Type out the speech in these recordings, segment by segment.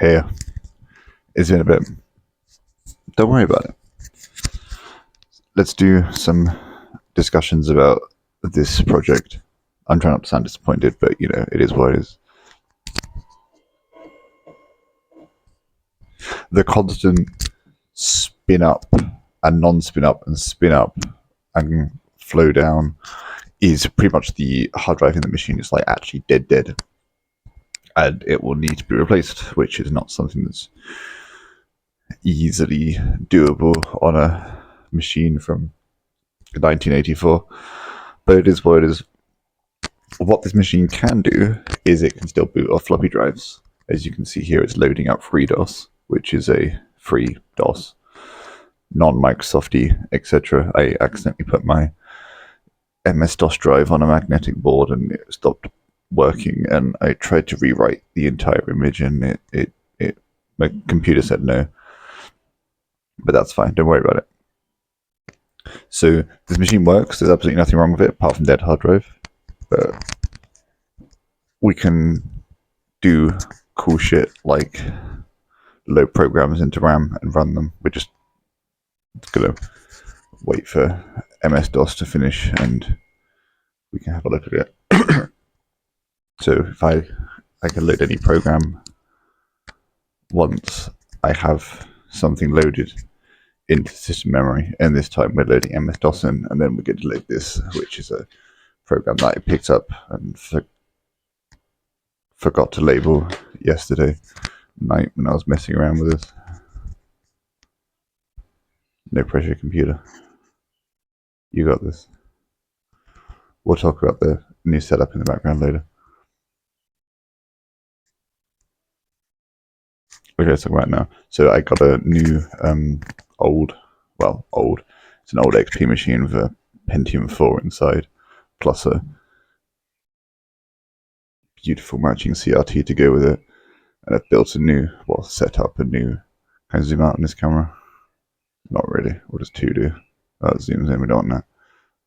here. It's been a bit. Don't worry about it. Let's do some discussions about this project. I'm trying not to sound disappointed, but you know, it is what it is. The constant spin up and non-spin up and spin up and flow down is pretty much the hard drive in the machine is like actually dead, and it will need to be replaced, which is not something that's easily doable on a machine from 1984, but it is what it is. What this machine can do is it can still boot off floppy drives. As you can see here, it's loading up FreeDOS, which is a free DOS, non-Microsofty, etc. I accidentally put my MS-DOS drive on a magnetic board and it stopped working, and I tried to rewrite the entire image and my computer said no. But that's fine, don't worry about it. So this machine works, there's absolutely nothing wrong with it apart from dead hard drive. But we can do cool shit like load programs into RAM and run them. We're just gonna wait for MS-DOS to finish and we can have a look at it. So if I can load any program once I have something loaded into system memory, and this time we're loading MS-DOS in, and then we're going to load this, which is a program that I picked up and forgot to label yesterday night when I was messing around with this. No pressure, computer. You got this. We'll talk about the new setup in the background later. Okay, let's talk about it now. So I got a new old. It's an old XP machine with a Pentium 4 inside, plus a beautiful matching CRT to go with it. And I've built set up a new. Can I zoom out on this camera? Not really. We'll just 2D. That zooms in. We don't want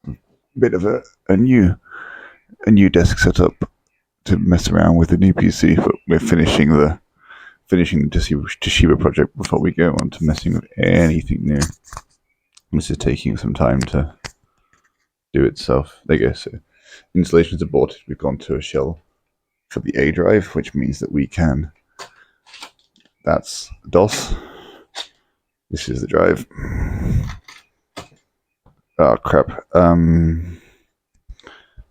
that. Bit of a new desk setup to mess around with the new PC, but we're finishing the Toshiba project before we go on to messing with anything new. This is taking some time to do itself. There you go. So installation is aborted. We've gone to a shell for the A drive, which means that we can. That's DOS. This is the drive. Oh crap.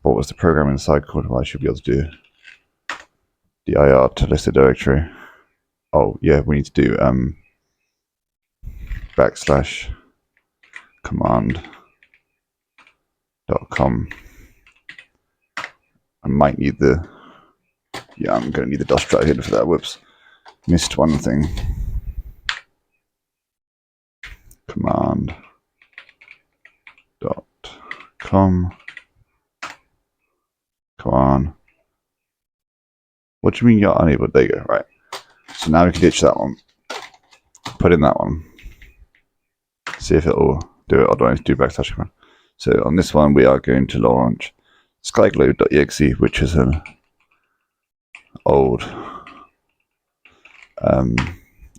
What was the program inside called? Well, I should be able to do dir to list the directory. Oh yeah, we need to do /command.com. I might need the. Yeah, I'm going to need the DOS drive in for that. Whoops. Missed one thing. Command.com. Come on. What do you mean you're unable? There you go. Right. So now we can ditch that one. Put in that one. See if it will do it. Otherwise, do /command. So on this one, we are going to launch skyglobe.exe, which is an old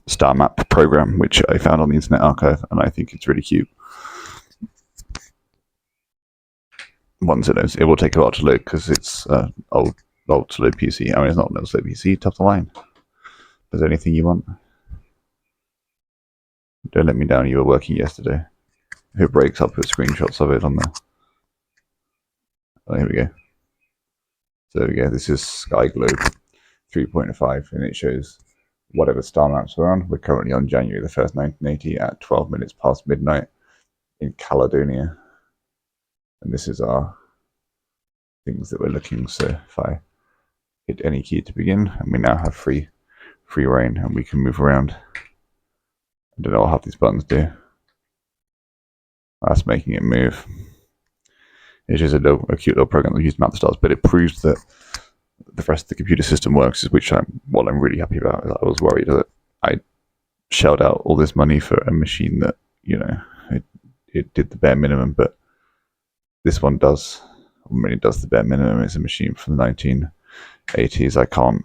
star map program which I found on the Internet Archive, and I think it's really cute. Once it loads, it will take a while to load because it's old to load PC. I mean, it's not an old to load PC, top of the line. Is there anything you want? Don't let me down, you were working yesterday. If it breaks, I'll put screenshots of it on there. Oh, here we go. So there we go, this is Skyglobe 3.5, and it shows whatever star maps we're on. We're currently on January the 1st, 1980 at 12 minutes past midnight in Caledonia. And this is our things that we're looking. So if I hit any key to begin, and we now have free reign, and we can move around. I don't know what half these buttons do. That's making it move. It's just a cute little program that uses map the stars, but it proves that the rest of the computer system works, which I'm really happy about. I was worried that I shelled out all this money for a machine that, you know, it did the bare minimum, but this one does. When it does the bare minimum, it's a machine from the 1980s. I can't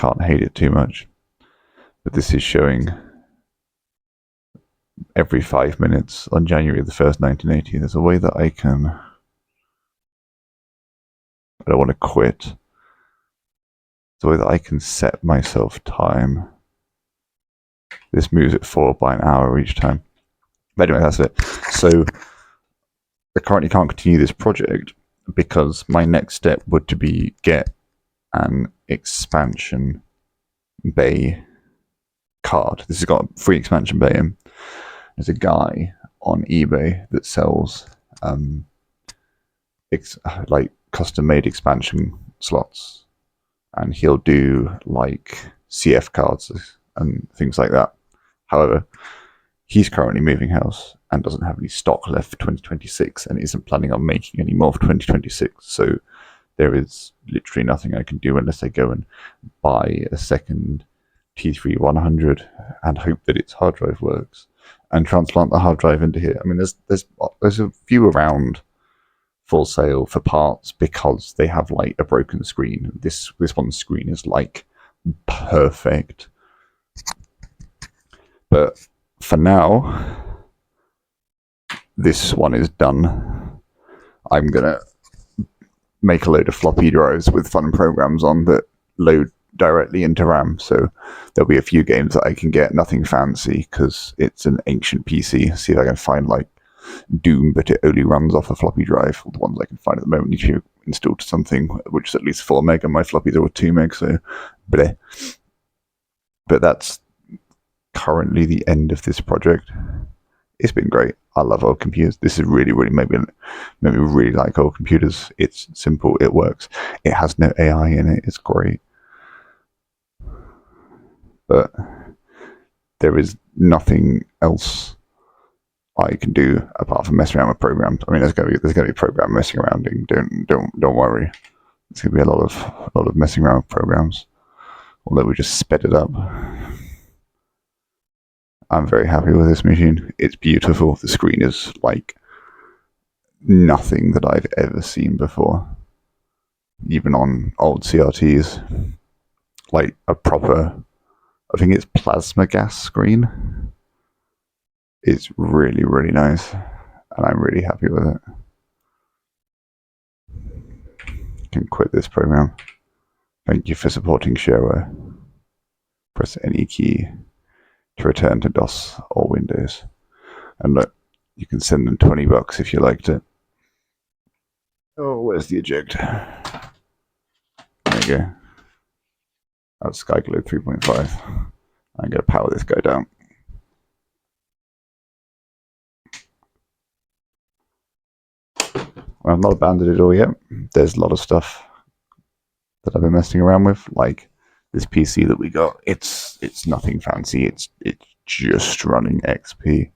can't hate it too much. But this is showing every 5 minutes on January the 1st, 1980. There's a way that I don't want to quit. There's a way that I can set myself time. This moves it forward by an hour each time. But anyway, that's it. So I currently can't continue this project because my next step would to be get an expansion bay card. This has got a free expansion bay in. There's a guy on eBay that sells like custom-made expansion slots, and he'll do like CF cards and things like that. However, he's currently moving house and doesn't have any stock left for 2026 and isn't planning on making any more for 2026. So there is literally nothing I can do unless I go and buy a second T3 100 and hope that its hard drive works and transplant the hard drive into here. I mean, there's a few around for sale for parts because they have like a broken screen. This one's screen is like perfect. But for now, this one is done. I'm gonna make a load of floppy drives with fun programs on that load directly into RAM. So there'll be a few games that I can get, nothing fancy because it's an ancient PC. See if I can find like Doom, but it only runs off a floppy drive. The ones I can find at the moment need to be installed to something which is at least 4 meg, and my floppies are 2 meg, so bleh. But that's currently the end of this project. It's been great. I love old computers. This is really made me really like old computers. It's simple, it works. It has no AI in it. It's great. But there is nothing else I can do apart from mess around with programs. I mean, there's gonna be program messing around. Don't worry. It's gonna be a lot of messing around with programs. Although we just sped it up. I'm very happy with this machine. It's beautiful. The screen is like nothing that I've ever seen before. Even on old CRTs. Like a proper, I think it's plasma gas screen. It's really nice. And I'm really happy with it. Can quit this program. Thank you for supporting shareware. Press any key to return to DOS or Windows. And look, you can send them $20 if you liked it. Oh, where's the eject? There you go. That's SkyGlow 3.5. I'm going to power this guy down. I've not abandoned it all yet. There's a lot of stuff that I've been messing around with, like this PC that we got. It's nothing fancy. It's just running XP,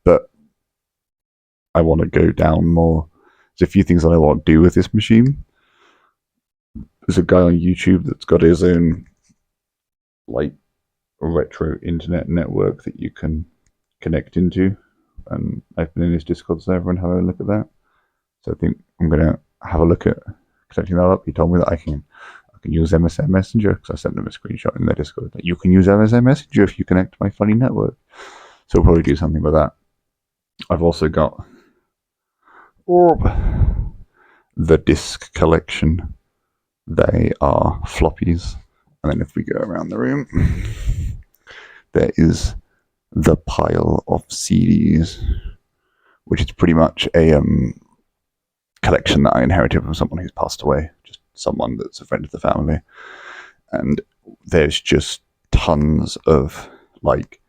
but I want to go down more. There's a few things that I want to do with this machine. There's a guy on YouTube that's got his own like retro internet network that you can connect into, and I've been in his Discord server and have a look at that. So I think I'm gonna have a look at connecting that up. He told me that I can use MSN Messenger because I sent them a screenshot in their Discord that you can use MSN Messenger if you connect to my funny network. So we'll probably do something with that. I've also got the disk collection. They are floppies. And then if we go around the room, there is the pile of CDs, which is pretty much a collection that I inherited from someone who's passed away, just someone that's a friend of the family. And there's just tons of like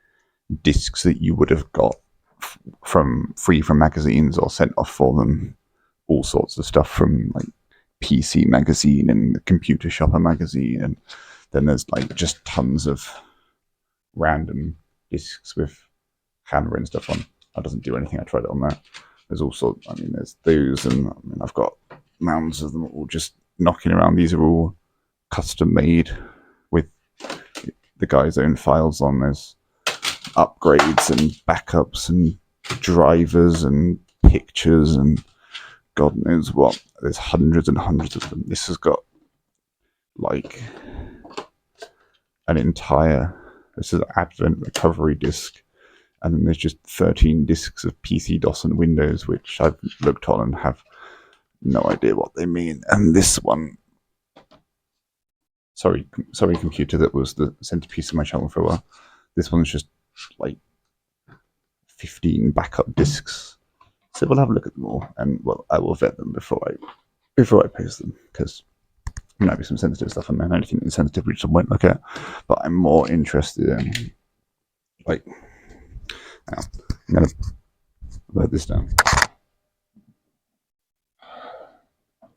discs that you would have got free from magazines or sent off for them, all sorts of stuff from like PC Magazine and the Computer Shopper magazine, and then there's like just tons of random discs with handwritten stuff on. That doesn't do anything. I tried it on that. There's also, I mean, there's those, and I mean, I've got mounds of them all just knocking around. These are all custom made with the guy's own files on. There's upgrades and backups and drivers and pictures and God knows what. There's hundreds and hundreds of them. This has got like an entire, this is Advent recovery disk, and then there's just 13 disks of PC, DOS, and Windows, which I've looked on and have no idea what they mean. And this one, sorry, computer, that was the centerpiece of my channel for a while. This one's just like 15 backup disks. So we'll have a look at them all, and well, I will vet them before I post them, because there might be some sensitive stuff on there, and anything that's sensitive we just won't look at. But I'm more interested in, like, I'm gonna write this down.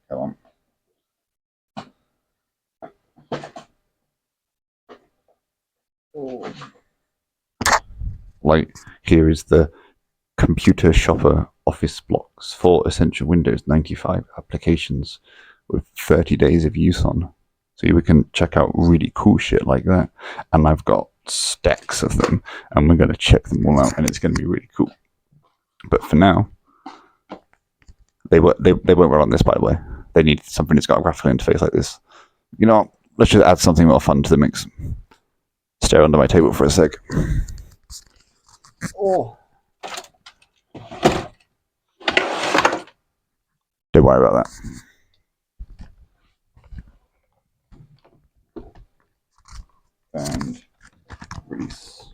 Come on. Like, here is the Computer Shopper Office Blocks for Essential Windows 95 applications with 30 days of use on. So we can check out really cool shit like that. And I've got stacks of them, and we're going to check them all out, and it's going to be really cool. But for now, they won't run on this, by the way. They need something that's got a graphical interface like this. You know what? Let's just add something more fun to the mix. Stare under my table for a sec. Oh. Don't worry about that. And release.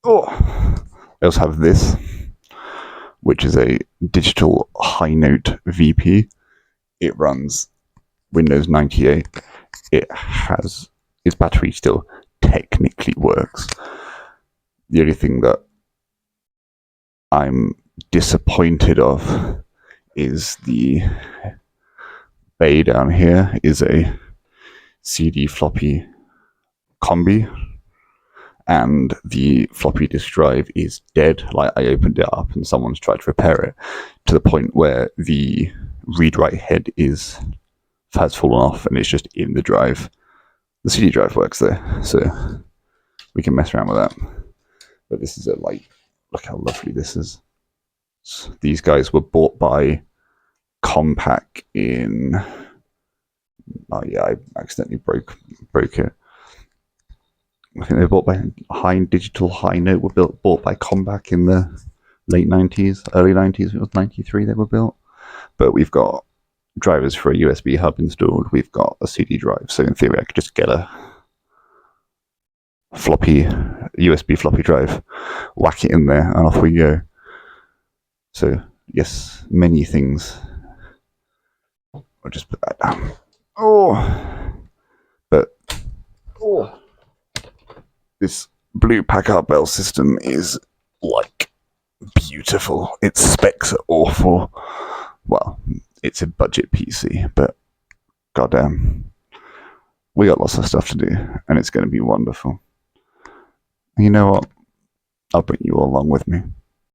Oh, I also have this, which is a digital high note VP. It runs Windows 98. Its battery still technically works. The only thing that I'm disappointed of is the bay down here is a CD floppy combi, and the floppy disk drive is dead. Like, I opened it up and someone's tried to repair it to the point where the read-write head has fallen off and it's just in the drive. The CD drive works there, so we can mess around with that. But this is a, like, look how lovely this is. These guys were bought by Compaq in, oh yeah, I accidentally broke it. I think they were bought by Digital High Note, were bought by Compaq in the late 90s, early 90s. It was 93 they were built. But we've got drivers for a USB hub installed. We've got a CD drive, so in theory I could just get a USB floppy drive, whack it in there, and off we go. So yes, many things. I'll just put that down. This blue Packard Bell system is, like, beautiful. Its specs are awful. Well, it's a budget PC, but goddamn, we got lots of stuff to do, and it's going to be wonderful. You know what? I'll bring you all along with me.